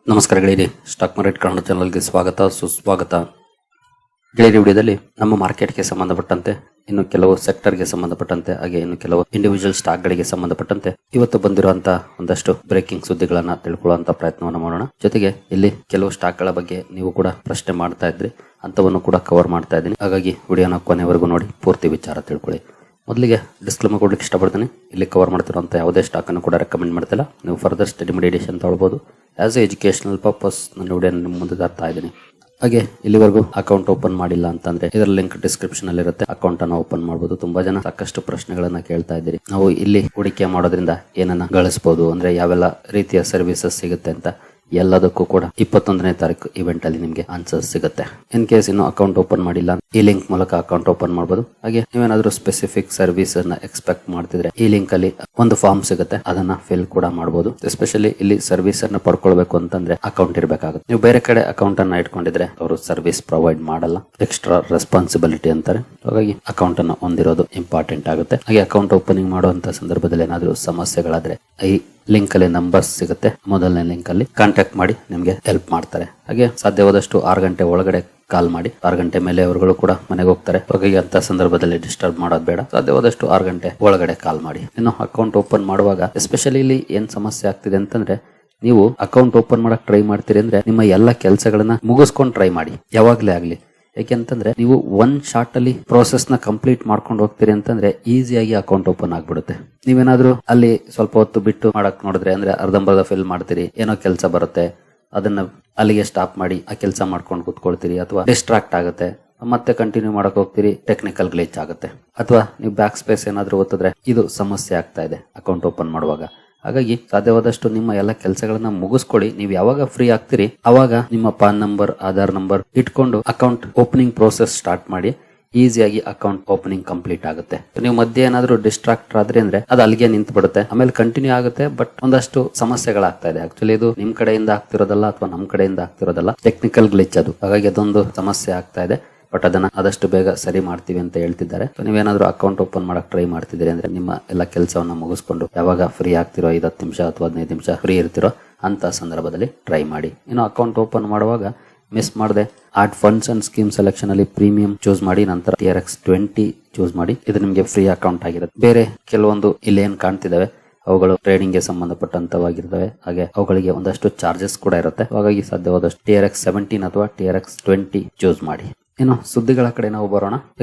ನಮಸ್ಕಾರ ಗೆಳೆಯರಿ, stock market Kannada ಚಾನಲ್ಗೆ ಸ್ವಾಗತ ಸುಸ್ವಾಗತ. ಗೆಳೆಯರಿ, ವಿಡಿಯೋದಲ್ಲಿ ನಮ್ಮ ಮಾರ್ಕೆಟ್ಗೆ ಸಂಬಂಧಪಟ್ಟಂತೆ, ಇನ್ನು ಕೆಲವು ಸೆಕ್ಟರ್ಗೆ ಸಂಬಂಧಪಟ್ಟಂತೆ, ಹಾಗೆ ಇನ್ನು ಕೆಲವು ಇಂಡಿವಿಜುವಲ್ ಸ್ಟಾಕ್ಗಳಿಗೆ ಸಂಬಂಧಪಟ್ಟಂತೆ ಇವತ್ತು ಬಂದಿರುವಂತಹ ಒಂದಷ್ಟು ಬ್ರೇಕಿಂಗ್ ಸುದ್ದಿಗಳನ್ನ ತಿಳ್ಕೊಳ್ಳುವಂತ ಪ್ರಯತ್ನವನ್ನು ಮಾಡೋಣ. ಜೊತೆಗೆ ಇಲ್ಲಿ ಕೆಲವು ಸ್ಟಾಕ್ಗಳ ಬಗ್ಗೆ ನೀವು ಕೂಡ ಪ್ರಶ್ನೆ ಮಾಡ್ತಾ ಇದ್ರಿ, ಅಂತವನ್ನು ಕೂಡ ಕವರ್ ಮಾಡ್ತಾ ಇದ್ದೀನಿ. ಹಾಗಾಗಿ ವಿಡಿಯೋನ ಕೊನೆವರೆಗೂ ನೋಡಿ ಪೂರ್ತಿ ವಿಚಾರ ತಿಳ್ಕೊಳ್ಳಿ. ಮೊದಲಿಗೆ ಡಿಸ್ಕ್ಲೇಮರ್ ಕೊಡ್ಲಿಕ್ಕೆ ಇಷ್ಟಪಡ್ತೀನಿ. ಇಲ್ಲಿ ಕವರ್ ಮಾಡ್ತಿರುವಂಥ ಯಾವುದೇ ಸ್ಟಾಕ್ ಅನ್ನು ಕೂಡ ರೆಕಮೆಂಡ್ ಮಾಡ್ತಿಲ್ಲ. ನೀವು ಫರ್ದರ್ ಸ್ಟಡಿ ಮಾಡಿ ಎಡಿಷನ್ ತಗೊಳ್ಬಹುದು. ಆಸ್ ಎ ಎಜುಕೇಶನಲ್ ಪರ್ಪಸ್ ನನ್ನ ವಿಡಿಯೋ ನಿಮ್ಮ ಮುಂದೆ ತರ್ತಾ ಇದ್ದೀನಿ. ಹಾಗೆ ಇಲ್ಲಿವರೆಗೂ ಅಕೌಂಟ್ ಓಪನ್ ಮಾಡಿಲ್ಲ ಅಂತಂದ್ರೆ ಇದರ ಲಿಂಕ್ ಡಿಸ್ಕ್ರಿಪ್ಷನ್ ಅಲ್ಲಿ ಇರುತ್ತೆ. ಅಕೌಂಟ್ ಅನ್ನು ಓಪನ್ ಮಾಡಬಹುದು. ತುಂಬಾ ಜನ ಸಾಕಷ್ಟು ಪ್ರಶ್ನೆಗಳನ್ನ ಕೇಳ್ತಾ ಇದ್ದೀರಿ. ನಾವು ಇಲ್ಲಿ ಹೂಡಿಕೆ ಮಾಡೋದ್ರಿಂದ ಏನನ್ನ ಗಳಿಸಬಹುದು, ಅಂದ್ರೆ ಯಾವೆಲ್ಲ ರೀತಿಯ ಸರ್ವಿಸಸ್ ಸಿಗುತ್ತೆ ಅಂತ. ಎಲ್ಲದಕ್ಕೂ ಕೂಡ 21ನೇ ತಾರೀಕು ಇವೆಂಟ್ ಅಲ್ಲಿ ನಿಮಗೆ ಆನ್ಸರ್ ಸಿಗುತ್ತೆ. ಇನ್ ಕೇಸ್ ಇನ್ನು ಅಕೌಂಟ್ ಓಪನ್ ಮಾಡಿಲ್ಲ, ಈ ಲಿಂಕ್ ಮೂಲಕ ಅಕೌಂಟ್ ಓಪನ್ ಮಾಡಬಹುದು. ಹಾಗೆ ನೀವೇನಾದ್ರೂ ಸ್ಪೆಸಿಫಿಕ್ ಸರ್ವಿಸ್ ಅನ್ನ ಎಕ್ಸ್ಪೆಕ್ಟ್ ಮಾಡ್ತಿದ್ರೆ ಈ ಲಿಂಕ್ ಅಲ್ಲಿ ಒಂದು ಫಾರ್ಮ್ ಸಿಗುತ್ತೆ, ಅದನ್ನ ಫಿಲ್ ಕೂಡ ಮಾಡಬಹುದು. ಎಸ್ಪೆಷಲಿ ಇಲ್ಲಿ ಸರ್ವಿಸ್ ಅನ್ನ ಪಡ್ಕೊಳ್ಬೇಕು ಅಂತಂದ್ರೆ ಅಕೌಂಟ್ ಇರಬೇಕಾಗುತ್ತೆ. ನೀವು ಬೇರೆ ಕಡೆ ಅಕೌಂಟ್ ಅನ್ನ ಇಟ್ಕೊಂಡಿದ್ರೆ ಅವರು ಸರ್ವಿಸ್ ಪ್ರೊವೈಡ್ ಮಾಡಲ್ಲ, ಎಕ್ಸ್ಟ್ರಾ ರೆಸ್ಪಾನ್ಸಿಬಿಲಿಟಿ ಅಂತಾರೆ. ಹಾಗಾಗಿ ಅಕೌಂಟ್ ಅನ್ನ ಹೊಂದಿರೋದು ಇಂಪಾರ್ಟೆಂಟ್ ಆಗುತ್ತೆ. ಹಾಗೆ ಅಕೌಂಟ್ ಓಪನಿಂಗ್ ಮಾಡುವಂತ ಸಂದರ್ಭದಲ್ಲಿ ಏನಾದ್ರೂ ಸಮಸ್ಯೆಗಳಾದ್ರೆ ಈ ಲಿಂಕ್ ಅಲ್ಲಿ ನಂಬರ್ಸ್ ಸಿಗುತ್ತೆ. ಮೊದಲನೇ ಲಿಂಕ್ ಅಲ್ಲಿ ಕಾಂಟ್ಯಾಕ್ಟ್ ಮಾಡಿ ನಿಮ್ಗೆ ಹೆಲ್ಪ್ ಮಾಡ್ತಾರೆ. ಹಾಗೆ ಸಾಧ್ಯವಾದಷ್ಟು 6 ಗಂಟೆ ಒಳಗಡೆ ಕಾಲ್ ಮಾಡಿ. 6 ಗಂಟೆ ಮೇಲೆ ಅವರುಗಳು ಕೂಡ ಮನೆಗೆ ಹೋಗ್ತಾರೆ. ಹಾಗಾಗಿ ಅಂತ ಸಂದರ್ಭದಲ್ಲಿ ಡಿಸ್ಟರ್ಬ್ ಮಾಡೋದು ಬೇಡ. ಸಾಧ್ಯವಾದಷ್ಟು 6 ಗಂಟೆ ಒಳಗಡೆ ಕಾಲ್ ಮಾಡಿ. ಇನ್ನು ಅಕೌಂಟ್ ಓಪನ್ ಮಾಡುವಾಗ ಎಸ್ಪೆಷಲಿ ಇಲ್ಲಿ ಏನ್ ಸಮಸ್ಯೆ ಆಗ್ತಿದೆ ಅಂತಂದ್ರೆ, ನೀವು ಅಕೌಂಟ್ ಓಪನ್ ಮಾಡಕ್ ಟ್ರೈ ಮಾಡ್ತೀರಿ ಅಂದ್ರೆ ನಿಮ್ಮ ಎಲ್ಲಾ ಕೆಲಸಗಳನ್ನ ಮುಗಿಸ್ಕೊಂಡು ಟ್ರೈ ಮಾಡಿ, ಯಾವಾಗ್ಲೇ ಆಗ್ಲಿ. ಯಾಕೆಂತಂದ್ರೆ ನೀವು ಒಂದ್ ಶಾರ್ಟ್ ಅಲ್ಲಿ ಪ್ರೋಸೆಸ್ ನ ಕಂಪ್ಲೀಟ್ ಮಾಡ್ಕೊಂಡು ಹೋಗ್ತೀರಿ ಅಂತಂದ್ರೆ ಈಸಿಯಾಗಿ ಅಕೌಂಟ್ ಓಪನ್ ಆಗ್ಬಿಡುತ್ತೆ. ನೀವೇನಾದ್ರೂ ಅಲ್ಲಿ ಸ್ವಲ್ಪ ಹೊತ್ತು ಬಿಟ್ಟು ಮಾಡಕ್ ನೋಡಿದ್ರೆ, ಅಂದ್ರೆ ಅರ್ಧಂಬರ್ಧ ಫಿಲ್ ಮಾಡ್ತೀರಿ, ಏನೋ ಕೆಲಸ ಬರುತ್ತೆ, ಅದನ್ನ ಅಲ್ಲಿಗೆ ಸ್ಟಾಪ್ ಮಾಡಿ ಆ ಕೆಲಸ ಮಾಡ್ಕೊಂಡು ಕೂತ್ಕೊಳ್ತೀರಿ, ಅಥವಾ ಡಿಸ್ಟ್ರಾಕ್ಟ್ ಆಗುತ್ತೆ, ಮತ್ತೆ ಕಂಟಿನ್ಯೂ ಮಾಡಕ್ ಹೋಗ್ತೀರಿ, ಟೆಕ್ನಿಕಲ್ ಗ್ಲಿಚ್ ಆಗುತ್ತೆ, ಅಥವಾ ನೀವು ಬ್ಯಾಕ್ ಸ್ಪೇಸ್ ಏನಾದ್ರೂ ಒತ್ತಿದ್ರೆ ಇದು ಸಮಸ್ಯೆ ಆಗ್ತಾ ಇದೆ ಅಕೌಂಟ್ ಓಪನ್ ಮಾಡುವಾಗ. ಹಾಗಾಗಿ ಸಾಧ್ಯವಾದಷ್ಟು ನಿಮ್ಮ ಎಲ್ಲ ಕೆಲಸಗಳನ್ನ ಮುಗಿಸ್ಕೊಳ್ಳಿ. ನೀವು ಯಾವಾಗ ಫ್ರೀ ಆಗ್ತೀರಿ ಅವಾಗ ನಿಮ್ಮ ಪಾನ್ ನಂಬರ್, ಆಧಾರ್ ನಂಬರ್ ಇಟ್ಕೊಂಡು ಅಕೌಂಟ್ ಓಪನಿಂಗ್ ಪ್ರೋಸೆಸ್ ಸ್ಟಾರ್ಟ್ ಮಾಡಿ. ಈಸಿಯಾಗಿ ಅಕೌಂಟ್ ಓಪನಿಂಗ್ ಕಂಪ್ಲೀಟ್ ಆಗುತ್ತೆ. ನೀವು ಮಧ್ಯೆ ಏನಾದ್ರೂ ಡಿಸ್ಟ್ರಾಕ್ಟ್ ಆದ್ರೆ ಅಂದ್ರೆ ಅದು ಅಲ್ಲಿಗೆ ನಿಂತು ಬಿಡುತ್ತೆ, ಆಮೇಲೆ ಕಂಟಿನ್ಯೂ ಆಗುತ್ತೆ. ಬಟ್ ಒಂದಷ್ಟು ಸಮಸ್ಯೆಗಳಾಗ್ತಾ ಇದೆ. ಆಕ್ಚುಲಿ ಇದು ನಿಮ್ ಕಡೆಯಿಂದ ಆಗ್ತಿರೋದಲ್ಲ ಅಥವಾ ನಮ್ ಕಡೆಯಿಂದ ಆಗ್ತಿರೋದಲ್ಲ, ಟೆಕ್ನಿಕಲ್ ಗ್ಲಿಚ್ ಅದು. ಹಾಗಾಗಿ ಅದೊಂದು ಸಮಸ್ಯೆ ಆಗ್ತಾ ಇದೆ. ಬಟ್ ಅದನ್ನ ಆದಷ್ಟು ಬೇಗ ಸರಿ ಮಾಡ್ತೀವಿ ಅಂತ ಹೇಳ್ತಿದ್ದಾರೆ. ನೀವೇನಾದ್ರೂ ಅಕೌಂಟ್ ಓಪನ್ ಮಾಡಕ್ ಟ್ರೈ ಮಾಡ್ತಿದ್ದೀರಿ ಅಂದ್ರೆ ನಿಮ್ಮ ಎಲ್ಲ ಕೆಲಸವನ್ನ ಮುಗಿಸ್ಕೊಂಡು ಯಾವಾಗ ಫ್ರೀ ಆಗ್ತಿರೋ 5-10 ನಿಮಿಷ ಅಥವಾ 15 ನಿಮಿಷ ಫ್ರೀ ಇರ್ತಿರೋ ಅಂತ ಸಂದರ್ಭದಲ್ಲಿ ಟ್ರೈ ಮಾಡಿ. ಇನ್ನು ಅಕೌಂಟ್ ಓಪನ್ ಮಾಡುವಾಗ ಮಿಸ್ ಮಾಡದೆ add funds and scheme selection ಅಲ್ಲಿ ಪ್ರೀಮಿಯಂ ಚೂಸ್ ಮಾಡಿ, ನಂತರ TRX20 ಚೂಸ್ ಮಾಡಿ. ಇದು ನಿಮಗೆ ಫ್ರೀ ಅಕೌಂಟ್ ಆಗಿರುತ್ತೆ. ಬೇರೆ ಕೆಲವೊಂದು ಇಲ್ಲಿ ಏನ್ ಕಾಣ್ತಿದಾವೆ ಅವುಗಳು ಟ್ರೇಡಿಂಗ್ ಗೆ ಸಂಬಂಧಪಟ್ಟಂತವಾಗಿರ್ತವೆ. ಹಾಗೆ ಅವುಗಳಿಗೆ ಒಂದಷ್ಟು ಚಾರ್ಜಸ್ ಕೂಡ ಇರುತ್ತೆ. ಹಾಗಾಗಿ ಸಾಧ್ಯವಾದಷ್ಟು TRX17 ಅಥವಾ TRX20 ಚೂಸ್ ಮಾಡಿ. ಇನ್ನು ಸುದ್ದಿಗಳ ಕಡೆ ನಾವು ಬರೋಣ.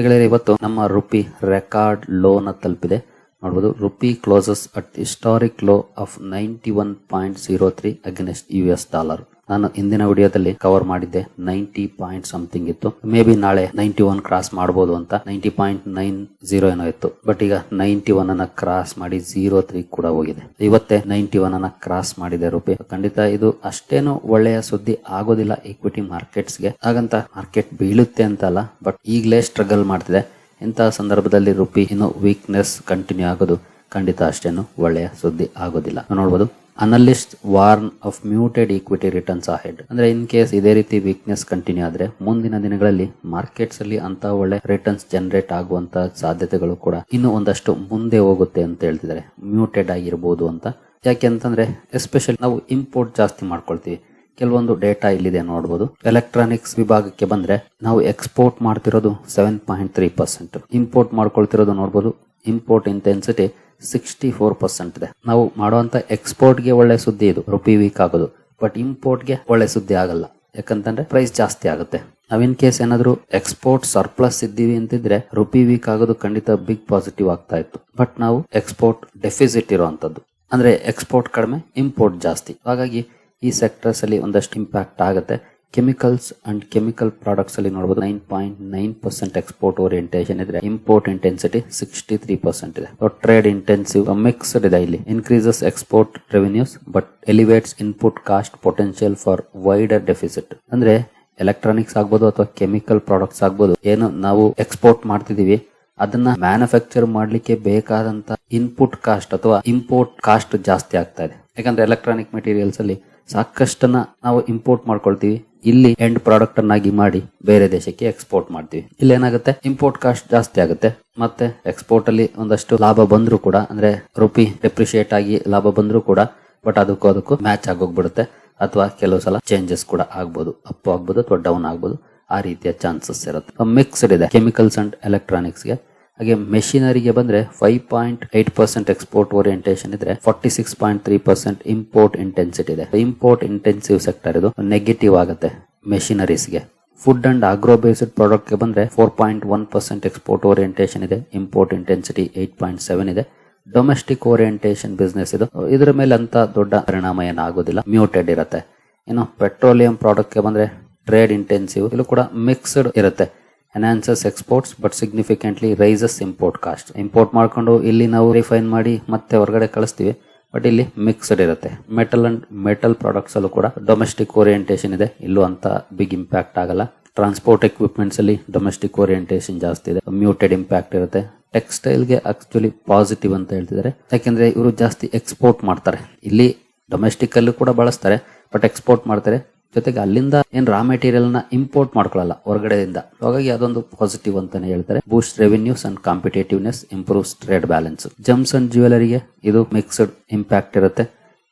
ಇವತ್ತು ನಮ್ಮ ರುಪಿ ರೆಕಾರ್ಡ್ ಲೋನ ತಲುಪಿದೆ. ನೋಡಬಹುದು, rupee closes at historic low of 91.03 against $. ನಾನು ಇಂದಿನ ವಿಡಿಯೋದಲ್ಲಿ ಕವರ್ ಮಾಡಿದ್ದೆ 90 ಪಾಯಿಂಟ್ ಸಮಥಿಂಗ್ ಇತ್ತು. ಮೇ ಬಿ ನಾಳೆ 91 ಕ್ರಾಸ್ ಮಾಡಬಹುದು ಅಂತ. 90.90 ಏನೋ ಇತ್ತು. ಬಟ್ ಈಗ 91 ಅನ್ನ ಕ್ರಾಸ್ ಮಾಡಿ 03 ಕೂಡ ಹೋಗಿದೆ. ಇವತ್ತೇ 91 ಅನ್ನ ಕ್ರಾಸ್ ಮಾಡಿದೆ ರುಪಿ. ಖಂಡಿತ ಇದು ಅಷ್ಟೇನು ಒಳ್ಳೆಯ ಸುದ್ದಿ ಆಗೋದಿಲ್ಲ ಈಕ್ವಿಟಿ ಮಾರ್ಕೆಟ್ಸ್ಗೆ. ಹಾಗಂತ ಮಾರ್ಕೆಟ್ ಬೀಳುತ್ತೆ ಅಂತ ಅಲ್ಲ, ಬಟ್ ಈಗಲೇ ಸ್ಟ್ರಗಲ್ ಮಾಡ್ತಿದೆ. ಇಂತಹ ಸಂದರ್ಭದಲ್ಲಿ ರುಪಿ ಇನ್ನು ವೀಕ್ನೆಸ್ ಕಂಟಿನ್ಯೂ ಆಗೋದು ಖಂಡಿತ ಅಷ್ಟೇನು ಒಳ್ಳೆಯ ಸುದ್ದಿ ಆಗೋದಿಲ್ಲ. ನೋಡಬಹುದು, analyst warn of muted equity returns ahead. ಅಂದ್ರೆ ಇನ್ ಕೇಸ್ ಇದೇ ರೀತಿ ವೀಕ್ನೆಸ್ ಕಂಟಿನ್ಯೂ ಆದ್ರೆ ಮುಂದಿನ ದಿನಗಳಲ್ಲಿ ಮಾರ್ಕೆಟ್ಸ್ ಅಲ್ಲಿ ಅಂತ ಒಳ್ಳೆ ರಿಟರ್ನ್ಸ್ ಜನರೇಟ್ ಆಗುವಂತ ಸಾಧ್ಯತೆಗಳು ಕೂಡ ಇನ್ನು ಒಂದಷ್ಟು ಮುಂದೆ ಹೋಗುತ್ತೆ ಅಂತ ಹೇಳ್ತಿದ್ದಾರೆ. ಮ್ಯೂಟೆಡ್ ಆಗಿರ್ಬೋದು ಅಂತ. ಯಾಕೆ ಅಂತಂದ್ರೆ ಎಸ್ಪೆಷಲಿ ನಾವು ಇಂಪೋರ್ಟ್ ಜಾಸ್ತಿ ಮಾಡ್ಕೊಳ್ತೀವಿ. ಕೆಲವೊಂದು ಡೇಟಾ ಇಲ್ಲಿದೆ ನೋಡಬಹುದು. ಎಲೆಕ್ಟ್ರಾನಿಕ್ಸ್ ವಿಭಾಗಕ್ಕೆ ಬಂದ್ರೆ ನಾವು ಎಕ್ಸ್ಪೋರ್ಟ್ ಮಾಡ್ತಿರೋದು 7.3%, ಇಂಪೋರ್ಟ್ ಮಾಡ್ಕೊಳ್ತಿರೋದು ನೋಡಬಹುದು. ಇಂಪೋರ್ಟ್ ಇಂಟೆನ್ಸಿಟಿ 64% ಇದೆ. ನಾವು ಮಾಡುವಂತ ಎಕ್ಸ್ಪೋರ್ಟ್ ಗೆ ಒಳ್ಳೆ ಸುದ್ದಿ ಇದು, ರುಪಿ ವೀಕ್ ಆಗೋದು. ಬಟ್ ಇಂಪೋರ್ಟ್ ಗೆ ಒಳ್ಳೆ ಸುದ್ದಿ ಆಗಲ್ಲ, ಯಾಕಂತಂದ್ರೆ ಪ್ರೈಸ್ ಜಾಸ್ತಿ ಆಗುತ್ತೆ. ನಾವ್ ಇನ್ ಕೇಸ್ ಏನಾದ್ರು ಎಕ್ಸ್ಪೋರ್ಟ್ ಸರ್ಪ್ಲಸ್ ಇದ್ದೀವಿ ಅಂತಿದ್ರೆ ರುಪಿ ವೀಕ್ ಆಗೋದು ಖಂಡಿತ ಬಿಗ್ ಪಾಸಿಟಿವ್ ಆಗ್ತಾ ಇತ್ತು. ಬಟ್ ನಾವು ಎಕ್ಸ್ಪೋರ್ಟ್ ಡೆಫಿಸಿಟ್ ಇರುವಂತದ್ದು, ಅಂದ್ರೆ ಎಕ್ಸ್ಪೋರ್ಟ್ ಕಡಿಮೆ, ಇಂಪೋರ್ಟ್ ಜಾಸ್ತಿ. ಹಾಗಾಗಿ ಈ ಸೆಕ್ಟರ್ಸ್ ಅಲ್ಲಿ ಒಂದಷ್ಟು ಇಂಪ್ಯಾಕ್ಟ್ ಆಗುತ್ತೆ. ಕೆಮಿಕಲ್ಸ್ ಅಂಡ್ ಕೆಮಿಕಲ್ ಪ್ರಾಡಕ್ಟ್ಸ್ ಅಲ್ಲಿ ನೋಡಬಹುದು 9.9% ಎಕ್ಸ್ಪೋರ್ಟ್ ಓರಿಯಂಟೇಷನ್ ಇದ್ರೆ ಇಂಪೋರ್ಟ್ ಇಂಟೆನ್ಸಿಟಿ 63% ಇದೆ. ಟ್ರೇಡ್ ಇಂಟೆನ್ಸಿವ್ ಮಿಕ್ಸ್ಡ್ ಇದೆ. ಇಲ್ಲಿ increases export revenues but elevates input cost potential for wider deficit. ಅಂದ್ರೆ ಎಲೆಕ್ಟ್ರಾನಿಕ್ಸ್ ಆಗ್ಬೋದು ಅಥವಾ ಕೆಮಿಕಲ್ ಪ್ರಾಡಕ್ಟ್ಸ್ ಆಗ್ಬೋದು, ಏನು ನಾವು ಎಕ್ಸ್ಪೋರ್ಟ್ ಮಾಡ್ತಿದೀವಿ ಅದನ್ನ ಮ್ಯಾನುಫ್ಯಾಕ್ಚರ್ ಮಾಡ್ಲಿಕ್ಕೆ ಬೇಕಾದಂತ ಇನ್ಪುಟ್ ಕಾಸ್ಟ್ ಅಥವಾ ಇಂಪೋರ್ಟ್ ಕಾಸ್ಟ್ ಜಾಸ್ತಿ ಆಗ್ತಾ ಇದೆ. ಯಾಕಂದ್ರೆ ಎಲೆಕ್ಟ್ರಾನಿಕ್ ಮೆಟೀರಿಯಲ್ಸ್ ಅಲ್ಲಿ ಸಾಕಷ್ಟನ್ನ ನಾವು ಇಂಪೋರ್ಟ್ ಮಾಡ್ಕೊಳ್ತೀವಿ. ಇಲ್ಲಿ ಎಂಡ್ ಪ್ರಾಡಕ್ಟ್ ಅನ್ನಾಗಿ ಮಾಡಿ ಬೇರೆ ದೇಶಕ್ಕೆ ಎಕ್ಸ್ಪೋರ್ಟ್ ಮಾಡ್ತೀವಿ. ಇಲ್ಲಿ ಏನಾಗುತ್ತೆ, ಇಂಪೋರ್ಟ್ ಕಾಸ್ಟ್ ಜಾಸ್ತಿ ಆಗುತ್ತೆ. ಮತ್ತೆ ಎಕ್ಸ್ಪೋರ್ಟ್ ಅಲ್ಲಿ ಒಂದಷ್ಟು ಲಾಭ ಬಂದ್ರು ಕೂಡ, ಅಂದ್ರೆ ರುಪಿ ಡೆಪ್ರಿಶಿಯೇಟ್ ಆಗಿ ಲಾಭ ಬಂದ್ರು ಕೂಡ, ಬಟ್ ಅದಕ್ಕೂ ಮ್ಯಾಚ್ ಆಗೋಗ್ಬಿಡುತ್ತೆ. ಅಥವಾ ಕೆಲವು ಸಲ ಚೇಂಜಸ್ ಕೂಡ ಆಗ್ಬೋದು, ಅಪ್ ಆಗ್ಬೋದು ಅಥವಾ ಡೌನ್ ಆಗ್ಬೋದು, ಆ ರೀತಿಯ ಚಾನ್ಸಸ್ ಇರುತ್ತೆ. ಮಿಕ್ಸ್ಡ್ ಇದೆ ಕೆಮಿಕಲ್ಸ್ ಅಂಡ್ ಎಲೆಕ್ಟ್ರಾನಿಕ್ಸ್ಗೆ. ಹಾಗೆ ಮೆಷಿನರಿಗೆ ಬಂದ್ರೆ 5.8% ಎಕ್ಸ್ಪೋರ್ಟ್ ಓರಿಯಂಟೇಷನ್ ಇದ್ರೆ 46.3% ಇಂಪೋರ್ಟ್ ಇಂಟೆನ್ಸಿಟಿ ಇದೆ. ಇಂಪೋರ್ಟ್ ಇಂಟೆನ್ಸಿವ್ ಸೆಕ್ಟರ್ ಇದು ನೆಗೆಟಿವ್ ಆಗುತ್ತೆ ಮೆಷಿನರೀಸ್ಗೆ. ಫುಡ್ ಅಂಡ್ ಆಗ್ರೋ ಬೇಸ್ಡ್ ಪ್ರಾಡಕ್ಟ್ಗೆ ಬಂದ್ರೆ 4.1% ಎಕ್ಸ್ಪೋರ್ಟ್ ಓರಿಯಂಟೇಷನ್ ಇದೆ, ಇಂಪೋರ್ಟ್ ಇಂಟೆನ್ಸಿಟಿ 8.7 ಇದೆ. ಡೊಮೆಸ್ಟಿಕ್ ಓರಿಯಂಟೇಷನ್ ಬಿಸ್ನೆಸ್ ಇದು, ಇದರ ಮೇಲೆ ಅಂತ ದೊಡ್ಡ ಪರಿಣಾಮ ಏನಾಗೋದಿಲ್ಲ, ಮ್ಯೂಟೆಡ್ ಇರುತ್ತೆ. ಇನ್ನು ಪೆಟ್ರೋಲಿಯಂ ಪ್ರಾಡಕ್ಟ್ಗೆ ಬಂದ್ರೆ ಟ್ರೇಡ್ ಇಂಟೆನ್ಸಿವ್, ಇಲ್ಲೂ ಕೂಡ ಮಿಕ್ಸ್ಡ್ ಇರುತ್ತೆ. Enhances exports but significantly raises import cost. Import ಮಾಡ್ಕೊಂಡು ಇಲ್ಲಿ ನಾವು ರಿಫೈನ್ ಮಾಡಿ ಮತ್ತೆ ಹೊರಗಡೆ ಕಳಿಸ್ತೀವಿ, ಬಟ್ ಇಲ್ಲಿ ಮಿಕ್ಸ್ಡ್ ಇರುತ್ತೆ. ಮೆಟಲ್ ಅಂಡ್ ಮೆಟಲ್ ಪ್ರಾಡಕ್ಟ್ಸ್ ಅಲ್ಲೂ ಕೂಡ ಡೊಮೆಸ್ಟಿಕ್ ಓರಿಯಂಟೇಷನ್ ಇದೆ, ಇಲ್ಲೂ ಅಂತ ಬಿಗ್ ಇಂಪ್ಯಾಕ್ಟ್ ಆಗಲ್ಲ. ಟ್ರಾನ್ಸ್ಪೋರ್ಟ್ ಎಕ್ವಿಪ್ಮೆಂಟ್ಸ್ ಅಲ್ಲಿ ಡೊಮೆಸ್ಟಿಕ್ ಓರಿಯಂಟೇಷನ್ ಜಾಸ್ತಿ ಇದೆ, ಮ್ಯೂಟೆಡ್ ಇಂಪ್ಯಾಕ್ಟ್ ಇರುತ್ತೆ. ಟೆಕ್ಸ್ಟೈಲ್ಗೆ ಆಕ್ಚುಲಿ ಪಾಸಿಟಿವ್ ಅಂತ ಹೇಳ್ತಿದ್ದಾರೆ, ಯಾಕೆಂದ್ರೆ ಇವರು ಜಾಸ್ತಿ ಎಕ್ಸ್ಪೋರ್ಟ್ ಮಾಡ್ತಾರೆ. ಇಲ್ಲಿ ಡೊಮೆಸ್ಟಿಕ್ ಅಲ್ಲೂ ಕೂಡ ಬಳಸ್ತಾರೆ, ಬಟ್ ಎಕ್ಸ್ಪೋರ್ಟ್ ಮಾಡ್ತಾರೆ. ಜೊತೆಗೆ ಅಲ್ಲಿಂದ ಏನ್ ರಾ ಮೆಟೀರಿಯಲ್ ನ ಇಂಪೋರ್ಟ್ ಮಾಡ್ಕೊಳ್ಳಲ್ಲ ಹೊರಗಡೆಯಿಂದ. ಹಾಗಾಗಿ ಅದೊಂದು ಪಾಸಿಟಿವ್ ಅಂತಾನೆ ಹೇಳ್ತಾರೆ. Boost revenues and competitiveness, improves trade balance. Gems and ಜ್ಯುವೆಲರಿಗೆ ಇದು ಮಿಕ್ಸ್ಡ್ ಇಂಪ್ಯಾಕ್ಟ್ ಇರುತ್ತೆ.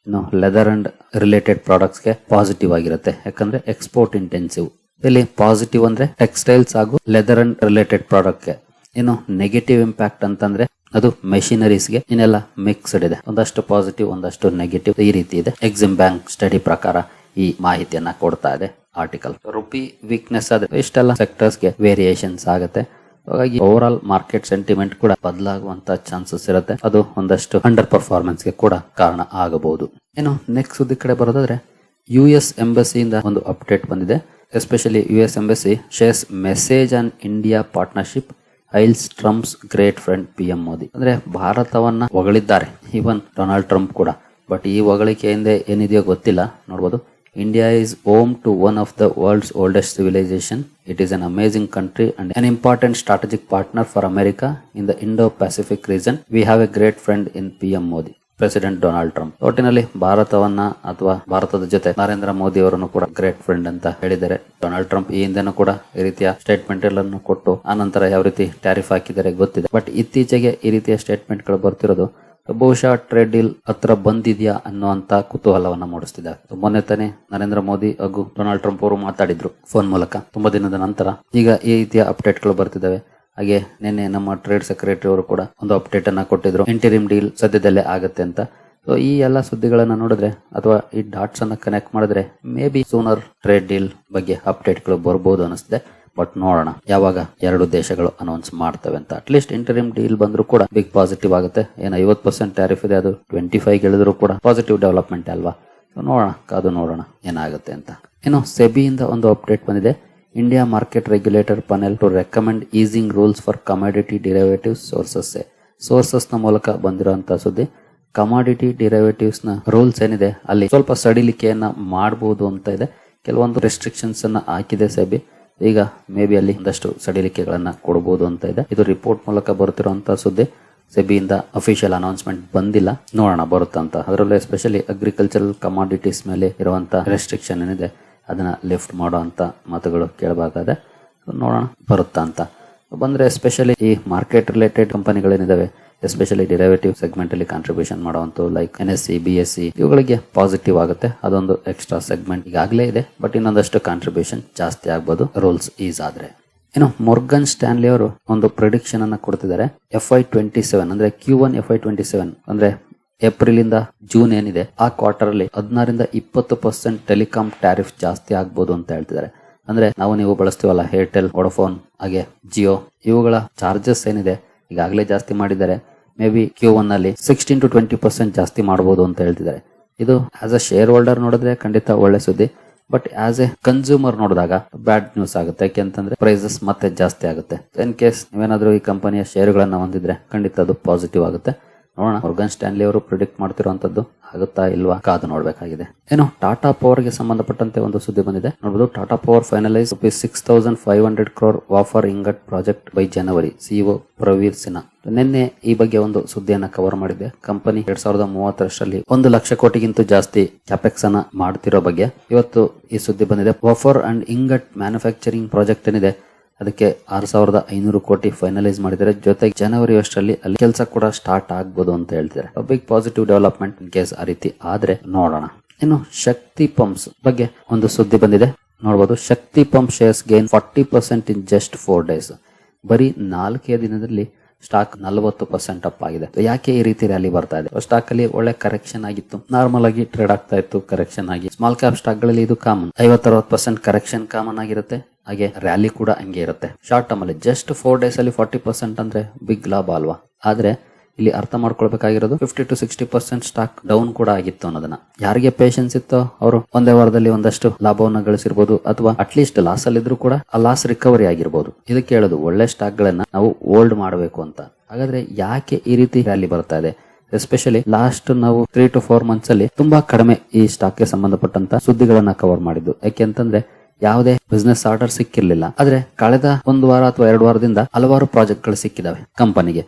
ಇನ್ನು ಲೆದರ್ ಅಂಡ್ ರಿಲೇಟೆಡ್ ಪ್ರಾಡಕ್ಟ್ಸ್ ಗೆ ಪಾಸಿಟಿವ್ ಆಗಿರುತ್ತೆ, ಯಾಕಂದ್ರೆ ಎಕ್ಸ್ಪೋರ್ಟ್ ಇಂಟೆನ್ಸಿವ್. ಇಲ್ಲಿ ಪಾಸಿಟಿವ್ ಅಂದ್ರೆ ಟೆಕ್ಸ್ಟೈಲ್ಸ್ ಹಾಗೂ ಲೆದರ್ ಅಂಡ್ ರಿಲೇಟೆಡ್ ಪ್ರಾಡಕ್ಟ್ ಗೆ. ಇನ್ನು ನೆಗೆಟಿವ್ ಇಂಪ್ಯಾಕ್ಟ್ ಅಂತಂದ್ರೆ ಅದು ಮೆಷಿನರೀಸ್ಗೆ. ಇನ್ನೆಲ್ಲ ಮಿಕ್ಸ್ಡ್ ಇದೆ, ಒಂದಷ್ಟು ಪಾಸಿಟಿವ್ ಒಂದಷ್ಟು ನೆಗೆಟಿವ್, ಈ ರೀತಿ ಇದೆ. ಎಕ್ಸಿಮ್ ಬ್ಯಾಂಕ್ ಸ್ಟಡಿ ಪ್ರಕಾರ ಈ ಮಾಹಿತಿಯನ್ನ ಕೊಡ್ತಾ ಇದೆ ಆರ್ಟಿಕಲ್. ರುಪಿ ವೀಕ್ನೆಸ್ ಆದ್ರೆ ಇಷ್ಟೆಲ್ಲ ಸೆಕ್ಟರ್ಸ್ಗೆ ವೇರಿಯೇಷನ್ಸ್ ಆಗುತ್ತೆ. ಹಾಗಾಗಿ ಓವರ್ ಆಲ್ ಮಾರ್ಕೆಟ್ ಸೆಂಟಿಮೆಂಟ್ ಕೂಡ ಬದಲಾಗುವಂತ ಚಾನ್ಸಸ್ ಇರುತ್ತೆ. ಅದು ಒಂದಷ್ಟು ಅಂಡರ್ ಪರ್ಫಾರ್ಮೆನ್ಸ್ ಗೆ ಕೂಡ ಕಾರಣ ಆಗಬಹುದು. ಇನ್ನು ನೆಕ್ಸ್ಟ್ ಸುದ್ದಿ ಕಡೆ ಬರೋದಾದ್ರೆ US ಎಂಬಸಿಯಿಂದ ಒಂದು ಅಪ್ಡೇಟ್ ಬಂದಿದೆ. Especially US embassy shares message on India partnership hails Trump's great friend PM Modi. ಅಂದ್ರೆ ಭಾರತವನ್ನ ಹೊಗಳಿದ್ದಾರೆ ಈವನ್ ಡೊನಾಲ್ಡ್ ಟ್ರಂಪ್ ಕೂಡ. ಬಟ್ ಈ ಹೊಗಳಿಕೆಯಿಂದ ಏನಿದೆಯೋ ಗೊತ್ತಿಲ್ಲ, ನೋಡಬಹುದು. India is home to one of the world's oldest civilization. It is an amazing country and an important strategic partner for America in the Indo-Pacific region. We have a great friend in PM Modi. President Donald Trump ಒಟ್ಟಿನಲ್ಲಿ ಭಾರತವನ್ನ ಅಥವಾ ಭಾರತದ ಜೊತೆ ನರೇಂದ್ರ ಮೋದಿ ಅವರನ್ನು ಕೂಡ great friend ಅಂತ ಹೇಳಿದ್ದಾರೆ. Donald Trump ಈ ಹಿಂದೆನೂ ಕೂಡ ಈ ರೀತಿಯ ಸ್ಟೇಟ್ಮೆಂಟ್ ಎಲ್ಲನ್ನು ಕೊಟ್ಟು ಆ ನಂತರ ಯಾವ ರೀತಿ ಟ್ಯಾರಿಫ್ ಹಾಕಿದ್ದಾರೆ ಗೊತ್ತಿದೆ. ಬಟ್ ಇತ್ತೀಚೆಗೆ ಈ ರೀತಿಯ ಸ್ಟೇಟ್ಮೆಂಟ್ ಗಳು ಬರ್ತಿರೋದು ಬಹುಶಃ ಟ್ರೇಡ್ ಡೀಲ್ ಹತ್ರ ಬಂದಿದ್ಯಾ ಅನ್ನುವಂತ ಕುತೂಹಲವನ್ನ ಮೂಡಿಸ್ತಿದೆ. ಮೊನ್ನೆ ತಾನೇ ನರೇಂದ್ರ ಮೋದಿ ಹಾಗೂ ಡೊನಾಲ್ಡ್ ಟ್ರಂಪ್ ಅವರು ಮಾತಾಡಿದ್ರು ಫೋನ್ ಮೂಲಕ ತುಂಬಾ ದಿನದ ನಂತರ. ಈಗ ಈ ರೀತಿಯ ಅಪ್ಡೇಟ್ ಗಳು ಬರ್ತಿದ್ದಾವೆ. ಹಾಗೆ ನಿನ್ನೆ ನಮ್ಮ ಟ್ರೇಡ್ ಸೆಕ್ರೆಟರಿ ಅವರು ಕೂಡ ಒಂದು ಅಪ್ಡೇಟ್ ಅನ್ನ ಕೊಟ್ಟಿದ್ರು, ಇಂಟರಿಮ್ ಡೀಲ್ ಸದ್ಯದಲ್ಲೇ ಆಗುತ್ತೆ ಅಂತ. ಸೊ ಈ ಎಲ್ಲ ಸುದ್ದಿಗಳನ್ನ ನೋಡಿದ್ರೆ ಅಥವಾ ಈ ಡಾಟ್ಸ್ ಅನ್ನ ಕನೆಕ್ಟ್ ಮಾಡಿದ್ರೆ may be sooner trade deal ಬಗ್ಗೆ ಅಪ್ಡೇಟ್ ಗಳು ಬರ್ಬೋದು ಅನಿಸ್ತಿದೆ. ಬಟ್ ನೋಡೋಣ ಯಾವಾಗ ಎರಡು ದೇಶಗಳು ಅನೌನ್ಸ್ ಮಾಡ್ತವೆ ಅಂತ. ಅಟ್ಲೀಸ್ಟ್ ಇಂಟರಿಮ್ ಡೀಲ್ ಬಂದ್ರು ಕೂಡ ಬಿಗ್ ಪಾಸಿಟಿವ್ ಆಗುತ್ತೆ. ಏನು 50% ಟ್ಯಾರಿಫ್ ಇದೆ, ಅದು 25 ಗೆಳಿದ್ರು ಕೂಡ ಪಾಸಿಟಿವ್ ಡೆವಲಪ್ಮೆಂಟ್ ಅಲ್ವಾ. ನೋಡೋಣ, ಕಾದು ನೋಡೋಣ ಏನಾಗುತ್ತೆ ಅಂತ. ಇನ್ನು ಸೆಬಿಯಿಂದ ಒಂದು ಅಪ್ಡೇಟ್ ಬಂದಿದೆ. India market regulator panel to recommend easing rules for commodity derivatives sources ನ ಮೂಲಕ ಬಂದಿರುವಂತಹ ಸುದ್ದಿ. ಕಮಾಡಿಟಿ ಡಿರೈವೇಟಿವ್ಸ್ ನ ರೂಲ್ಸ್ ಏನಿದೆ ಅಲ್ಲಿ ಸ್ವಲ್ಪ ಸಡಿಲಿಕೆಯನ್ನ ಮಾಡಬಹುದು ಅಂತ ಇದೆ. ಕೆಲವೊಂದು ರೆಸ್ಟ್ರಿಕ್ಷನ್ಸ್ ಅನ್ನ ಹಾಕಿದೆ ಸೆಬಿ. ಈಗ ಮೇ ಬಿ ಅಲ್ಲಿ ಒಂದಷ್ಟು ಸಡಿಲಿಕೆಗಳನ್ನ ಕೊಡಬಹುದು ಅಂತ ಇದೆ. ಇದು ರಿಪೋರ್ಟ್ ಮೂಲಕ ಬರುತ್ತಿರುವಂತಹ ಸುದ್ದಿ. ಸೆಬಿಯಿಂದ ಅಫಿಷಿಯಲ್ ಅನೌನ್ಸ್ಮೆಂಟ್ ಬಂದಿಲ್ಲ, ನೋಡೋಣ ಬರುತ್ತಂತ. ಅದರಲ್ಲೂ ಎಸ್ಪೆಷಲಿ ಅಗ್ರಿಕಲ್ಚರಲ್ ಕಮಾಡಿಟೀಸ್ ಮೇಲೆ ಇರುವಂತಹ ರೆಸ್ಟ್ರಿಕ್ಷನ್ ಏನಿದೆ ಅದನ್ನ ಲಿಫ್ಟ್ ಮಾಡೋ ಅಂತ ಮಾತುಗಳು ಕೇಳಬೇಕಾಗಿದೆ. ನೋಡೋಣ ಬರುತ್ತಾ ಅಂತ. ಬಂದ್ರೆ ಎಸ್ಪೆಷಲಿ ಈ ಮಾರ್ಕೆಟ್ ರಿಲೇಟೆಡ್ ಕಂಪನಿಗಳೇನಿದಾವೆ, ಎಸ್ಪೆಷಲಿ ಡಿರೈವೇಟಿವ್ ಸೆಗ್ಮೆಂಟ್ ಅಲ್ಲಿ ಕಾಂಟ್ರಿಬ್ಯೂಷನ್ ಮಾಡುವಂತ ಲೈಕ್ NSE, BSE ಇವುಗಳಿಗೆ ಪಾಸಿಟಿವ್ ಆಗುತ್ತೆ. ಅದೊಂದು ಎಕ್ಸ್ಟ್ರಾ ಸೆಗ್ಮೆಂಟ್ ಈಗಾಗಲೇ ಇದೆ, ಬಟ್ ಇನ್ನೊಂದಷ್ಟು ಕಾಂಟ್ರಿಬ್ಯೂಷನ್ ಜಾಸ್ತಿ ಆಗ್ಬೋದು ರೂಲ್ಸ್ ಈಸ್ ಆದ್ರೆ. ಇನ್ನು ಮೊರ್ಗನ್ ಸ್ಟ್ಯಾನ್ಲಿ ಅವರು ಒಂದು ಪ್ರಿಡಿಕ್ಷನ್ ಅನ್ನ ಕೊಡ್ತಿದ್ದಾರೆ. FY27 ಅಂದ್ರೆ Q1 FY27 ಅಂದ್ರೆ ಏಪ್ರಿಲ್ ಇಂದ ಜೂನ್ ಏನಿದೆ ಆ ಕ್ವಾರ್ಟರ್ ಅಲ್ಲಿ 16-20% ಟೆಲಿಕಾಂ ಟ್ಯಾರಿಫ್ ಜಾಸ್ತಿ ಆಗ್ಬೋದು ಅಂತ ಹೇಳ್ತಿದ್ದಾರೆ. ಅಂದ್ರೆ ನೀವು ಬಳಸ್ತೀವಲ್ಲ ಏರ್ಟೆಲ್, ವೋಡಾಫೋನ್ ಹಾಗೆ ಜಿಯೋ, ಇವುಗಳ ಚಾರ್ಜಸ್ ಏನಿದೆ ಈಗಾಗಲೇ ಜಾಸ್ತಿ ಮಾಡಿದ್ದಾರೆ. ಮೇ ಬಿ Q1 ನಲ್ಲಿ 16-20% ಜಾಸ್ತಿ ಮಾಡಬಹುದು ಅಂತ ಹೇಳ್ತಿದ್ದಾರೆ. ಇದು ಆಸ್ ಅ ಶೇರ್ ಹೋಲ್ಡರ್ ನೋಡಿದ್ರೆ ಖಂಡಿತ ಒಳ್ಳೆ ಸುದ್ದಿ. ಬಟ್ ಆಸ್ ಎ ಕನ್ಸ್ಯೂಮರ್ ನೋಡಿದಾಗ ಬ್ಯಾಡ್ ನ್ಯೂಸ್ ಆಗುತ್ತೆ. ಯಾಕೆಂತಂದ್ರೆ ಪ್ರೈಸಸ್ ಮತ್ತೆ ಜಾಸ್ತಿ ಆಗುತ್ತೆ. ಇನ್ ಕೇಸ್ ನೀವೇನಾದ್ರೂ ಈ ಕಂಪನಿಯ ಶೇರ್ಗಳನ್ನ ಹೊಂದಿದ್ರೆ ಖಂಡಿತ ಅದು ಪಾಸಿಟಿವ್ ಆಗುತ್ತೆ. ನೋಡೋಣ, ಮೊರ್ಗನ್ ಸ್ಟ್ಯಾನ್ಲಿ ಅವರು ಪ್ರಿಡಿಕ್ಟ್ ಮಾಡ್ತಿರುವಂತದ್ದು ಆಗುತ್ತಾ ಇಲ್ವಾ ಕಾದು ನೋಡ್ಬೇಕಾಗಿದೆ. ಏನು ಟಾಟಾ ಪವರ್ ಗೆ ಸಂಬಂಧಪಟ್ಟಂತೆ ಒಂದು ಸುದ್ದಿ ಬಂದಿದೆ. ನೋಡಬಹುದು, Tata power finalize ₹6,500 crore wafer ingot project by ಜನವರಿ. CEO ಪ್ರವೀರ್ ಸಿನ್ಹಾ ನಿನ್ನೆ ಈ ಬಗ್ಗೆ ಒಂದು ಸುದ್ದಿಯನ್ನ ಕವರ್ ಮಾಡಿದೆ. ಕಂಪನಿ 2030 1 ಲಕ್ಷ ಕೋಟಿಗಿಂತ ಜಾಸ್ತಿ ಕ್ಯಾಪೆಕ್ಸ್ ಅನ್ನ ಮಾಡ್ತಿರೋ ಬಗ್ಗೆ ಇವತ್ತು ಈ ಸುದ್ದಿ ಬಂದಿದೆ. ವಾಫರ್ ಅಂಡ್ ಇಂಗಟ್ ಮ್ಯಾನುಫ್ಯಾಕ್ಚರಿಂಗ್ ಪ್ರಾಜೆಕ್ಟ್ ಏನಿದೆ ಅದಕ್ಕೆ 6,500 ಕೋಟಿ ಫೈನಲೈಸ್ ಮಾಡಿದ್ದಾರೆ. ಜೊತೆಗೆ ಜನವರಿ ಅಷ್ಟರಲ್ಲಿ ಅಲ್ಲಿ ಕೆಲಸ ಕೂಡ ಸ್ಟಾರ್ಟ್ ಆಗ್ಬೋದು ಅಂತ ಹೇಳ್ತಿದ್ದಾರೆ. Big positive development in case ಆ ರೀತಿ ಆದ್ರೆ ನೋಡೋಣ. ಇನ್ನು ಶಕ್ತಿ ಪಂಪ್ಸ್ ಬಗ್ಗೆ ಒಂದು ಸುದ್ದಿ ಬಂದಿದೆ ನೋಡಬಹುದು. Shakti pump shares gain 40% in just 4 days. ಬರೀ 4 ದಿನದಲ್ಲಿ ಸ್ಟಾಕ್ 40% ಅಪ್ ಆಗಿದೆ. ಯಾಕೆ ಈ ರೀತಿ ರ್ಯಾಲಿ ಬರ್ತಾ ಇದೆ? ಸ್ಟಾಕ್ ಅಲ್ಲಿ ಒಳ್ಳೆ ಕರೆಕ್ಷನ್ ಆಗಿತ್ತು, ನಾರ್ಮಲ್ ಆಗಿ ಟ್ರೇಡ್ ಆಗ್ತಾ ಇತ್ತು, ಕರೆಕ್ಷನ್ ಆಗಿ. ಸ್ಮಾಲ್ ಕ್ಯಾಪ್ ಸ್ಟಾಕ್ ಗಳಲ್ಲಿ ಇದು ಕಾಮನ್, 50-60% ಕರೆಕ್ಷನ್ ಕಾಮನ್ ಆಗಿರುತ್ತೆ. ಹಾಗೆ ರ್ಯಾಲಿ ಕೂಡ ಹಂಗೆ ಇರುತ್ತೆ. ಶಾರ್ಟ್ ಟರ್ಮ್ ಅಲ್ಲಿ ಜಸ್ಟ್ 4 days ಅಲ್ಲಿ 40% ಅಂದ್ರೆ ಬಿಗ್ ಲಾಭ ಅಲ್ವಾ? ಆದ್ರೆ ಇಲ್ಲಿ ಅರ್ಥ ಮಾಡ್ಕೊಳ್ಬೇಕಾಗಿರೋದು 50-60% ಸ್ಟಾಕ್ ಡೌನ್ ಕೂಡ ಆಗಿತ್ತು ಅನ್ನೋದನ್ನ. ಯಾರಿಗೆ ಪೇಷನ್ಸ್ ಇತ್ತೋ ಅವರು ಒಂದೇ ವಾರದಲ್ಲಿ ಒಂದಷ್ಟು ಲಾಭವನ್ನ ಗಳಿಸಿರ್ಬೋದು, ಅಥವಾ ಅಟ್ಲೀಸ್ಟ್ ಲಾಸ್ ಅಲ್ಲಿ ಇದ್ರೂ ಕೂಡ ಆ ಲಾಸ್ ರಿಕವರಿ ಆಗಿರ್ಬೋದು. ಇದಕ್ಕೆ ಹೇಳೋದು ಒಳ್ಳೆ ಸ್ಟಾಕ್ ಗಳನ್ನ ನಾವು ಹೋಲ್ಡ್ ಮಾಡಬೇಕು ಅಂತ. ಹಾಗಾದ್ರೆ ಯಾಕೆ ಈ ರೀತಿ ರ್ಯಾಲಿ ಬರ್ತಾ ಇದೆ? ಎಸ್ಪೆಷಲಿ ಲಾಸ್ಟ್ ನಾವು 3 to 4 months ಅಲ್ಲಿ ತುಂಬಾ ಕಡಿಮೆ ಈ ಸ್ಟಾಕ್ ಗೆ ಸಂಬಂಧಪಟ್ಟಂತ ಸುದ್ದಿಗಳನ್ನ ಕವರ್ ಮಾಡಿದ್ದು. ಯಾಕೆ ಅಂತಂದ್ರೆ ಯಾವುದೇ ಬಿಸ್ನೆಸ್ ಆರ್ಡರ್ ಸಿಕ್ಕಿರ್ಲಿಲ್ಲ. ಆದ್ರೆ ಕಳೆದ 1 ವಾರ ಅಥವಾ 2 ವಾರದಿಂದ ಹಲವಾರು ಪ್ರಾಜೆಕ್ಟ್ ಗಳು ಸಿಕ್ಕಿದಾವೆ ಕಂಪನಿಗೆ.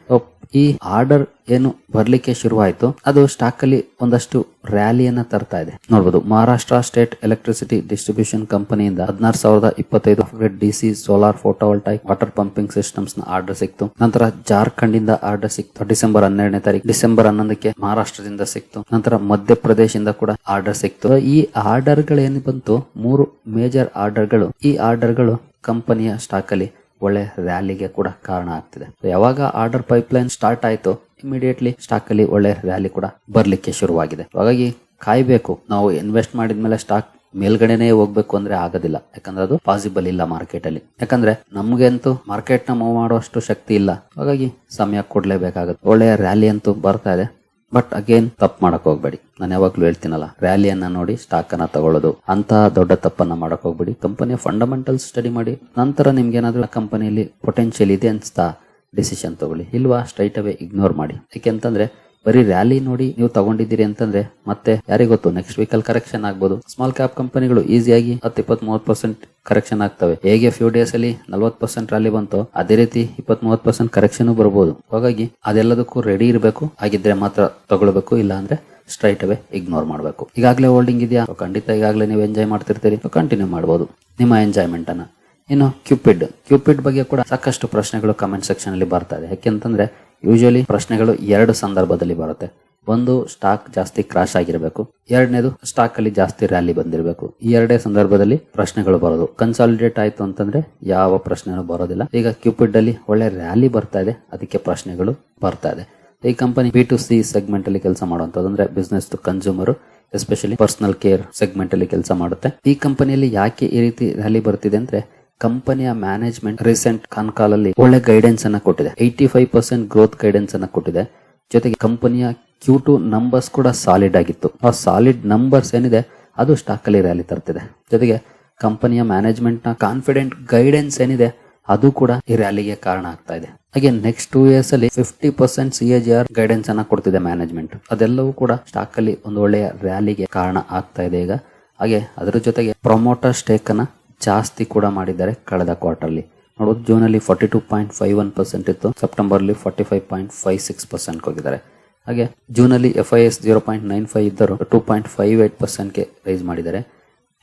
ಈ ಆರ್ಡರ್ ಏನು ಬರ್ಲಿಕ್ಕೆ ಶುರುವಾಯಿತು ಅದು ಸ್ಟಾಕ್ ಅಲ್ಲಿ ಒಂದಷ್ಟು ರ್ಯಾಲಿಯನ್ನ ತರ್ತಾ ಇದೆ. ನೋಡಬಹುದು, ಮಹಾರಾಷ್ಟ್ರ ಸ್ಟೇಟ್ ಎಲೆಕ್ಟ್ರಿಸಿಟಿ ಡಿಸ್ಟ್ರಿಬ್ಯೂಷನ್ ಕಂಪನಿಯಿಂದ 16,025 DC solar photovoltaic water pumping systems ನ ಆರ್ಡರ್ ಸಿಕ್ತು. ನಂತರ ಜಾರ್ಖಂಡ್ ಇಂದ ಆರ್ಡರ್ ಸಿಕ್ತು ಡಿಸೆಂಬರ್ 12ನೇ ತಾರೀಕು. ಡಿಸೆಂಬರ್ 11ಕ್ಕೆ ಮಹಾರಾಷ್ಟ್ರದಿಂದ ಸಿಕ್ತು. ನಂತರ ಮಧ್ಯಪ್ರದೇಶದಿಂದ ಕೂಡ ಆರ್ಡರ್ ಸಿಕ್ತು. ಈ ಆರ್ಡರ್ ಗಳು ಏನು ಬಂತು, 3 ಮೇಜರ್ ಆರ್ಡರ್ಗಳು. ಈ ಆರ್ಡರ್ಗಳು ಕಂಪನಿಯ ಸ್ಟಾಕ್ ಅಲ್ಲಿ ಒಳ್ಳೆ ರ್ಯಾಲಿಗೆ ಕೂಡ ಕಾರಣ ಆಗ್ತಿದೆ. ಯಾವಾಗ ಆರ್ಡರ್ ಪೈಪ್ಲೈನ್ ಸ್ಟಾರ್ಟ್ ಆಯ್ತು, ಇಮಿಡಿಯೇಟ್ಲಿ ಸ್ಟಾಕ್ ಅಲ್ಲಿ ಒಳ್ಳೆ ರ್ಯಾಲಿ ಕೂಡ ಬರ್ಲಿಕ್ಕೆ ಶುರುವಾಗಿದೆ. ಹಾಗಾಗಿ ಕಾಯ್ಬೇಕು. ನಾವು ಇನ್ವೆಸ್ಟ್ ಮಾಡಿದ್ಮೇಲೆ ಸ್ಟಾಕ್ ಮೇಲ್ಗಡೆನೆ ಹೋಗ್ಬೇಕು ಅಂದ್ರೆ ಆಗೋದಿಲ್ಲ. ಯಾಕಂದ್ರೆ ಅದು ಪಾಸಿಬಲ್ ಇಲ್ಲ ಮಾರ್ಕೆಟ್ ಅಲ್ಲಿ. ಯಾಕಂದ್ರೆ ನಮ್ಗೆ ಅಂತೂ ಮಾರ್ಕೆಟ್ ನ ಮೂವ್ ಮಾಡುವಷ್ಟು ಶಕ್ತಿ ಇಲ್ಲ. ಹಾಗಾಗಿ ಸಮಯ ಕೊಡ್ಲೇಬೇಕಾಗುತ್ತೆ. ಒಳ್ಳೆಯ ರ್ಯಾಲಿ ಅಂತೂ ಬರ್ತಾ ಇದೆ. ಬಟ್ ಅಗೇನ್ ತಪ್ಪು ಮಾಡಕ್ ಹೋಗ್ಬೇಡಿ. ನಾನು ಯಾವಾಗ್ಲೂ ಹೇಳ್ತೀನಲ್ಲ, ರ್ಯಾಲಿಯನ್ನ ನೋಡಿ ಸ್ಟಾಕ್ ಅನ್ನ ತಗೊಳ್ಳೋದು ಅಂತ ದೊಡ್ಡ ತಪ್ಪನ್ನ ಮಾಡಕ್ ಹೋಗ್ಬೇಡಿ. ಕಂಪನಿಯ ಫಂಡಮೆಂಟಲ್ಸ್ ಸ್ಟಡಿ ಮಾಡಿ, ನಂತರ ನಿಮ್ಗೆ ಏನಾದ್ರೂ ಕಂಪನಿಯಲ್ಲಿ ಪೊಟೆನ್ಶಿಯಲ್ ಇದೆ ಅನ್ಸ್ತಾ ಡಿಸಿಷನ್ ತಗೊಳ್ಳಿ. ಇಲ್ವಾ ಸ್ಟ್ರೈಟ್ ಅವೇ ಇಗ್ನೋರ್ ಮಾಡಿ. ಯಾಕೆಂತಂದ್ರೆ ಬರೀ ರ್ಯಾಲಿ ನೋಡಿ ನೀವು ತಗೊಂಡಿದ್ದೀರಿ ಅಂತಂದ್ರೆ ಮತ್ತೆ ಯಾರಿಗೊತ್ತು ನೆಕ್ಸ್ಟ್ ವೀಕಲ್ ಕರೆಕ್ಷನ್ ಆಗ್ಬೋದು. ಸ್ಮಾಲ್ ಕ್ಯಾಪ್ ಕಂಪನಿಗಳು ಈಸಿಯಾಗಿ 10-20-30% ಕರೆಕ್ಷನ್ ಆಗ್ತವೆ. ಹೇಗೆ ಫ್ಯೂ ಡೇಸ್ ಅಲ್ಲಿ 40% ರ್ಯಾಲಿ ಬಂತೋ ಅದೇ ರೀತಿ 20-30% ಕರೆಕ್ಷನ್ ಬರಬಹುದು. ಹಾಗಾಗಿ ಅದೆಲ್ಲದಕ್ಕೂ ರೆಡಿ ಇರಬೇಕು. ಆಗಿದ್ರೆ ಮಾತ್ರ ತಗೊಳ್ಬೇಕು, ಇಲ್ಲ ಅಂದ್ರೆ ಸ್ಟ್ರೈಟ್ ಅವೇ ಇಗ್ನೋರ್ ಮಾಡಬೇಕು. ಈಗಾಗಲೇ ಹೋಲ್ಡಿಂಗ್ ಇದೆಯಾ? ಖಂಡಿತ ಈಗಾಗಲೇ ನೀವು ಎಂಜಾಯ್ ಮಾಡ್ತಿರ್ತೀರಿ, ಕಂಟಿನ್ಯೂ ಮಾಡಬಹುದು ನಿಮ್ಮ ಎಂಜಾಯ್ಮೆಂಟ್ ಅನ್ನ. ಇನ್ನು ಕ್ಯೂಪಿಡ್ ಬಗ್ಗೆ ಕೂಡ ಸಾಕಷ್ಟು ಪ್ರಶ್ನೆಗಳು ಕಮೆಂಟ್ ಸೆಕ್ಷನ್ ಅಲ್ಲಿ ಬರ್ತಾ ಇದೆ. ಯಾಕೆಂತಂದ್ರೆ ಯೂಶುವಲಿ ಪ್ರಶ್ನೆಗಳು 2 ಸಂದರ್ಭದಲ್ಲಿ ಬರುತ್ತೆ. ಒಂದು, ಸ್ಟಾಕ್ ಜಾಸ್ತಿ ಕ್ರಾಶ್ ಆಗಿರಬೇಕು. ಎರಡನೇದು, ಸ್ಟಾಕ್ ಅಲ್ಲಿ ಜಾಸ್ತಿ ರ್ಯಾಲಿ ಬಂದಿರಬೇಕು. ಈ 2 ಸಂದರ್ಭದಲ್ಲಿ ಪ್ರಶ್ನೆಗಳು ಬರೋದು. ಕನ್ಸಾಲಿಡೇಟ್ ಆಯ್ತು ಅಂತಂದ್ರೆ ಯಾವ ಪ್ರಶ್ನೆನೂ ಬರೋದಿಲ್ಲ. ಈಗ ಕ್ಯೂಪಿಡ್ ಅಲ್ಲಿ ಒಳ್ಳೆ ರ್ಯಾಲಿ ಬರ್ತಾ ಇದೆ, ಅದಕ್ಕೆ ಪ್ರಶ್ನೆಗಳು ಬರ್ತಾ ಇದೆ. ಈ ಕಂಪನಿ B2C ಸೆಗ್ಮೆಂಟ್ ಅಲ್ಲಿ ಕೆಲಸ ಮಾಡುವಂತದ್ದು, ಅಂದ್ರೆ business to consumer, especially personal care segment ಅಲ್ಲಿ ಕೆಲಸ ಮಾಡುತ್ತೆ. ಈ ಕಂಪನಿಯಲ್ಲಿ ಯಾಕೆ ಈ ರೀತಿ ರ್ಯಾಲಿ ಬರ್ತಿದೆ ಅಂದ್ರೆ ಕಂಪನಿಯ ಮ್ಯಾನೇಜ್ಮೆಂಟ್ ರೀಸೆಂಟ್ ಕಾನ್ಕಾಲಲ್ಲಿ ಒಳ್ಳೆ ಗೈಡೆನ್ಸ್ ಅನ್ನ ಕೊಟ್ಟಿದೆ. 85% ಗ್ರೋತ್ ಗೈಡೆನ್ಸ್ ಅನ್ನ ಕೊಟ್ಟಿದೆ. ಜೊತೆಗೆ ಕಂಪನಿಯ Q2 ನಂಬರ್ಸ್ ಕೂಡ ಸಾಲಿಡ್ ಆಗಿತ್ತು. ಆ ಸಾಲಿಡ್ ನಂಬರ್ಸ್ ಏನಿದೆ ಅದು ಸ್ಟಾಕ್ ಅಲ್ಲಿ ರ್ಯಾಲಿ ತರ್ತಿದೆ. ಜೊತೆಗೆ ಕಂಪನಿಯ ಮ್ಯಾನೇಜ್ಮೆಂಟ್ ನ ಕಾನ್ಫಿಡೆಂಟ್ ಗೈಡೆನ್ಸ್ ಏನಿದೆ ಅದು ಕೂಡ ಈ ರ್ಯಾಲಿಗೆ ಕಾರಣ ಆಗ್ತಾ ಇದೆ. ಹಾಗೆ ನೆಕ್ಸ್ಟ್ 2 years ಅಲ್ಲಿ 50% CAGR ಗೈಡೆನ್ಸ್ ಅನ್ನ ಕೊಡ್ತಿದೆ ಮ್ಯಾನೇಜ್ಮೆಂಟ್. ಅದೆಲ್ಲವೂ ಕೂಡ ಸ್ಟಾಕ್ ಅಲ್ಲಿ ಒಂದು ಒಳ್ಳೆಯ ರ್ಯಾಲಿಗೆ ಕಾರಣ ಆಗ್ತಾ ಇದೆ ಈಗ. ಹಾಗೆ ಅದರ ಜೊತೆಗೆ ಪ್ರಮೋಟರ್ ಸ್ಟೇಕ್ ಅನ್ನ ಜಾಸ್ತಿ ಕೂಡ ಮಾಡಿದ್ದಾರೆ ಕಳೆದ ಕ್ವಾರ್ಟರ್ಲಿ. ನೋಡಬಹುದು, ಜೂನ್ ಅಲ್ಲಿ 42.51% ಇತ್ತು, ಸೆಪ್ಟೆಂಬರ್ ಅಲ್ಲಿ 45.56% ಹೋಗಿದ್ದಾರೆ. ಹಾಗೆ ಜೂನ್ ಅಲ್ಲಿ FIS 0.95 ಇದ್ದರು 2.58% ಗೆ ರೈಸ್ ಮಾಡಿದ್ದಾರೆ.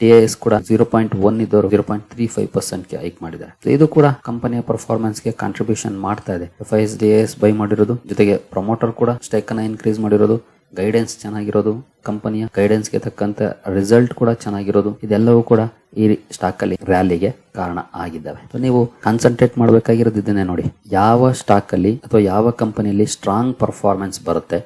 TIS ಕೂಡ 0.1 ಇದ್ದವರು 0.35% ಗೆ ಹೈಕ್ ಮಾಡಿದ್ದಾರೆ. ಇದು ಕೂಡ ಕಂಪನಿಯ ಪರ್ಫಾರ್ಮೆನ್ಸ್ ಗೆ ಕಾಂಟ್ರಿಬ್ಯೂಷನ್ ಮಾಡ್ತಾ ಇದೆ. FIS DIS ಬೈ ಮಾಡಿರೋದು, ಜೊತೆಗೆ ಪ್ರಮೋಟರ್ ಕೂಡ ಸ್ಟೇಕ್ ಅನ್ನ ಇನ್ಕ್ರೀಸ್ ಮಾಡಿರೋದು, ಗೈಡೆನ್ಸ್ ಚೆನ್ನಾಗಿರೋದು, ಕಂಪನಿಯ ಗೈಡೆನ್ಸ್ ಗೆ ತಕ್ಕಂತ ರಿಸಲ್ಟ್ ಕೂಡ ಚೆನ್ನಾಗಿರೋದು, ಇದೆಲ್ಲವೂ ಕೂಡ ಈ ಸ್ಟಾಕ್ ಅಲ್ಲಿ ರ್ಯಾಲಿಗೆ ಕಾರಣ ಆಗಿದ್ದಾವೆ. ನೀವು ಕಾನ್ಸಂಟ್ರೇಟ್ ಮಾಡಬೇಕಾಗಿರೋದು ಇದನ್ನೇ ನೋಡಿ. ಯಾವ ಸ್ಟಾಕ್ ಅಲ್ಲಿ ಅಥವಾ ಯಾವ ಕಂಪನಿಯಲ್ಲಿ ಸ್ಟ್ರಾಂಗ್ ಪರ್ಫಾರ್ಮೆನ್ಸ್ ಬರುತ್ತೆ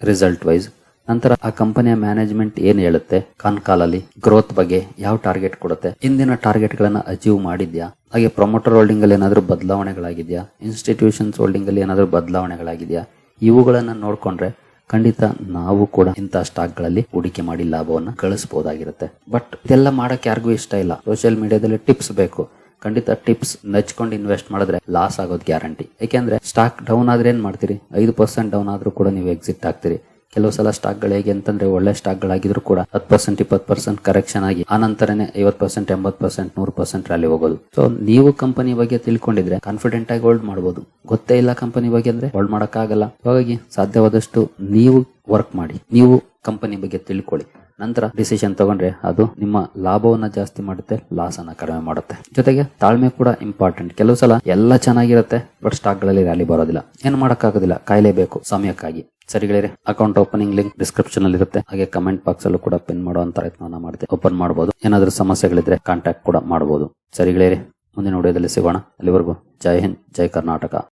ರಿಸಲ್ಟ್ ವೈಸ್, ನಂತರ ಆ ಕಂಪನಿಯ ಮ್ಯಾನೇಜ್ಮೆಂಟ್ ಏನ್ ಹೇಳುತ್ತೆ, ಕಾನ್ಕಾಲಲ್ಲಿ ಗ್ರೋತ್ ಬಗ್ಗೆ ಯಾವ ಟಾರ್ಗೆಟ್ ಕೊಡುತ್ತೆ, ಇಂದಿನ ಟಾರ್ಗೆಟ್ ಗಳನ್ನ ಅಚೀವ್ ಮಾಡಿದ್ಯಾ, ಹಾಗೆ ಪ್ರಮೋಟರ್ ಹೋಲ್ಡಿಂಗ್ ಅಲ್ಲಿ ಏನಾದರೂ ಬದಲಾವಣೆಗಳಾಗಿದ್ಯಾ, ಇನ್ಸ್ಟಿಟ್ಯೂಷನ್ಸ್ ಹೋಲ್ಡಿಂಗ್ ಅಲ್ಲಿ ಏನಾದರೂ ಬದಲಾವಣೆಗಳಾಗಿದ್ಯಾ, ಇವುಗಳನ್ನ ನೋಡ್ಕೊಂಡ್ರೆ ಖಂಡಿತ ನಾವು ಕೂಡ ಇಂತಹ ಸ್ಟಾಕ್ ಗಳಲ್ಲಿ ಹೂಡಿಕೆ ಮಾಡಿ ಲಾಭವನ್ನ ಗಳಿಸಬಹುದಾಗಿರುತ್ತೆ. ಬಟ್ ಇದೆಲ್ಲ ಮಾಡಕ್ಕೆ ಯಾರಿಗೂ ಇಷ್ಟ ಇಲ್ಲ. ಸೋಷಿಯಲ್ ಮೀಡಿಯಾದಲ್ಲಿ ಟಿಪ್ಸ್ ಬೇಕು. ಖಂಡಿತ ಟಿಪ್ಸ್ ನಚ್ಕೊಂಡು ಇನ್ವೆಸ್ಟ್ ಮಾಡಿದ್ರೆ ಲಾಸ್ ಆಗೋದು ಗ್ಯಾರಂಟಿ. ಯಾಕೆಂದ್ರೆ ಸ್ಟಾಕ್ ಡೌನ್ ಆದ್ರೆ ಏನ್ ಮಾಡ್ತೀರಿ, 5% ಡೌನ್ ಆದ್ರೂ ಕೂಡ ನೀವು ಎಕ್ಸಿಟ್ ಆಗ್ತೀರಿ. ಕೆಲವು ಸಲ ಸ್ಟಾಕ್ ಗಳು ಹೇಗೆ ಅಂತಂದ್ರೆ ಒಳ್ಳೆ ಸ್ಟಾಕ್ ಗಳಾಗಿದ್ರು ಕೂಡ 10% 20% ಕರೆಕ್ಷನ್ ಆಗಿ ಆನಂತರನೇ 50% 80% 100% ರ್ಯಾಲಿ ಹೋಗೋದು. ಸೊ ನೀವು ಕಂಪನಿ ಬಗ್ಗೆ ತಿಳ್ಕೊಂಡಿದ್ರೆ ಕಾನ್ಫಿಡೆಂಟ್ ಆಗಿ ಹೋಲ್ಡ್ ಮಾಡಬಹುದು. ಗೊತ್ತೇ ಇಲ್ಲ ಕಂಪನಿ ಬಗ್ಗೆ ಅಂದ್ರೆ ಹೋಲ್ಡ್ ಮಾಡಕ್ಕಾಗಲ್ಲ. ಹಾಗಾಗಿ ಸಾಧ್ಯವಾದಷ್ಟು ನೀವು ವರ್ಕ್ ಮಾಡಿ, ನೀವು ಕಂಪನಿ ಬಗ್ಗೆ ತಿಳ್ಕೊಳ್ಳಿ. ನಂತರ ಡಿಸಿಷನ್ ತಗೊಂಡ್ರೆ ಅದು ನಿಮ್ಮ ಲಾಭವನ್ನ ಜಾಸ್ತಿ ಮಾಡುತ್ತೆ, ಲಾಸ್ ಅನ್ನ ಕಡಿಮೆ ಮಾಡುತ್ತೆ. ಜೊತೆಗೆ ತಾಳ್ಮೆ ಕೂಡ ಇಂಪಾರ್ಟೆಂಟ್. ಕೆಲವು ಸಲ ಎಲ್ಲ ಚೆನ್ನಾಗಿರುತ್ತೆ, ಬಟ್ ಸ್ಟಾಕ್ ಗಳಲ್ಲಿ ರ್ಯಾಲಿ ಬರೋದಿಲ್ಲ. ಏನು ಮಾಡಕ್ಕಾಗೋದಿಲ್ಲ, ಕಾಯಲೇಬೇಕು ಸಮಯಕ್ಕಾಗಿ. ಸರಿಗಳಿರಿ, ಅಕೌಂಟ್ ಓಪನಿಂಗ್ ಲಿಂಕ್ ಡಿಸ್ಕ್ರಿಪ್ಷನ್ ಅಲ್ಲಿ ಇರುತ್ತೆ. ಹಾಗೆ ಕಮೆಂಟ್ ಬಾಕ್ಸ್ ಅಲ್ಲೂ ಕೂಡ ಪಿನ್ ಮಾಡುವಂತ ಪ್ರಯತ್ನ ಮಾಡ್ತೀವಿ. ಓಪನ್ ಮಾಡಬಹುದು. ಏನಾದ್ರೂ ಸಮಸ್ಯೆಗಳಿದ್ರೆ ಕಾಂಟ್ಯಾಕ್ಟ್ ಕೂಡ ಮಾಡಬಹುದು. ಸರಿಗಳಿರಿ, ಮುಂದಿನ ವಿಡಿಯೋದಲ್ಲಿ ಸಿಗೋಣ. ಅಲ್ಲಿವರೆಗೂ ಜೈ ಹಿಂದ್, ಜೈ ಕರ್ನಾಟಕ.